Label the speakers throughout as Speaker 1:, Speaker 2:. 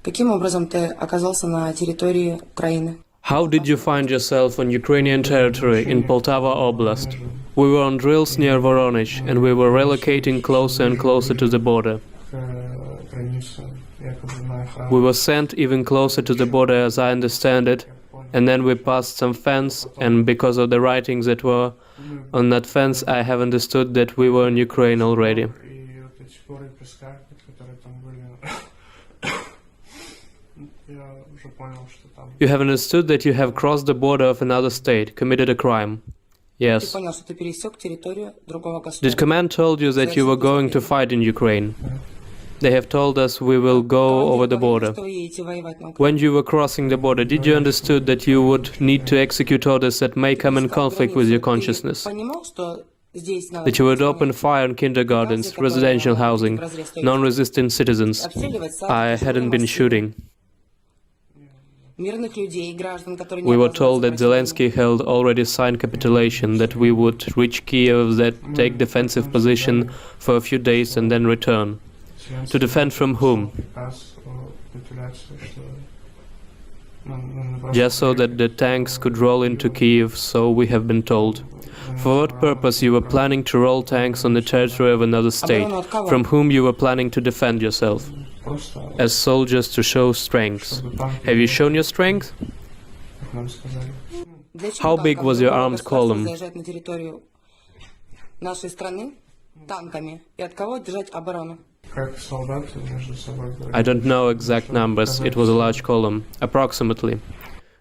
Speaker 1: Каким образом ты оказался на территории Украины?
Speaker 2: How did you find yourself on Ukrainian territory in Poltava Oblast? We were on drills near Voronezh, and we were relocating closer and closer to the border. We were sent even closer to the border, as I understand it, and then we passed some fence, and because of the writings that were on that fence, I have understood that we were in Ukraine already. You have understood that you have crossed the border of another state, committed a crime. Yes. Did command told you that you were going to fight in Ukraine? They have told us we will go over the border. When you were crossing the border, did you understood that you would need to execute orders that may come in conflict with your consciousness? That you would open fire on kindergartens, residential housing, non-resistant citizens. I hadn't been shooting. We were told that Zelensky held already signed capitulation, that we would reach Kiev, that take defensive position for a few days and then return. To defend from whom? Just so that the tanks could roll into Kiev, so we have been told. For what purpose you were planning to roll tanks on the territory of another state, from whom you were planning to defend yourself? As soldiers to show strength. Have you shown your strength? How big was your armed column? I don't know exact numbers, it was a large column, approximately.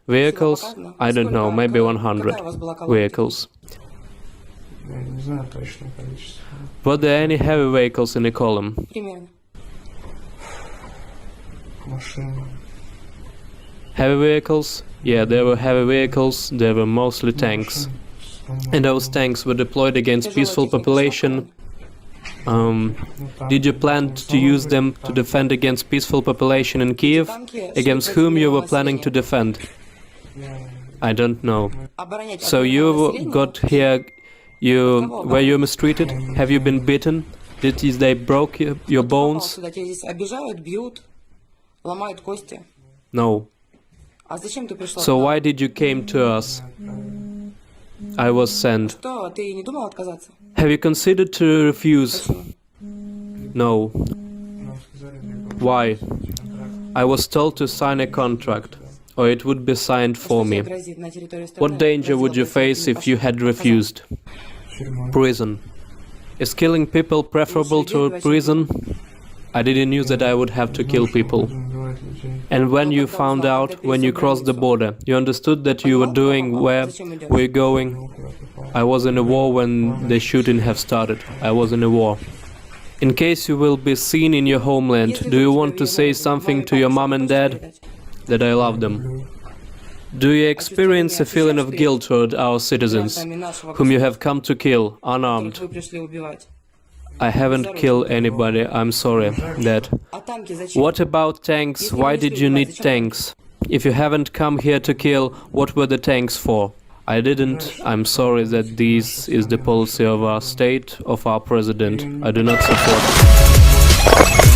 Speaker 2: Vehicles? I don't know, maybe 100 vehicles. Were there any heavy vehicles in the column? Heavy vehicles? Yeah, there were heavy vehicles, there were mostly tanks. And those tanks were deployed against peaceful population. Did you plan to use them to defend against peaceful population in Kiev? Against whom you were planning to defend? I don't know. So you got here, were you mistreated? Have you been beaten? Did they broke your bones? No. So why did you came to us? I was sent. Have you considered to refuse? No. Why? I was told to sign a contract, or it would be signed for me. What danger would you face if you had refused? Prison. Is killing people preferable to prison? I didn't know that I would have to kill people. And when you found out, when you crossed the border, you understood that you were doing where we're going? I was in a war when the shooting have started. I was in a war. In case you will be seen in your homeland, do you want to say something to your mom and dad? That I love them. Do you experience a feeling of guilt toward our citizens, whom you have come to kill, unarmed? I haven't killed anybody, I'm sorry, Dad. What about tanks? Why did you need tanks? If you haven't come here to kill, what were the tanks for? I didn't. I'm sorry that this is the policy of our state, of our president. I do not support.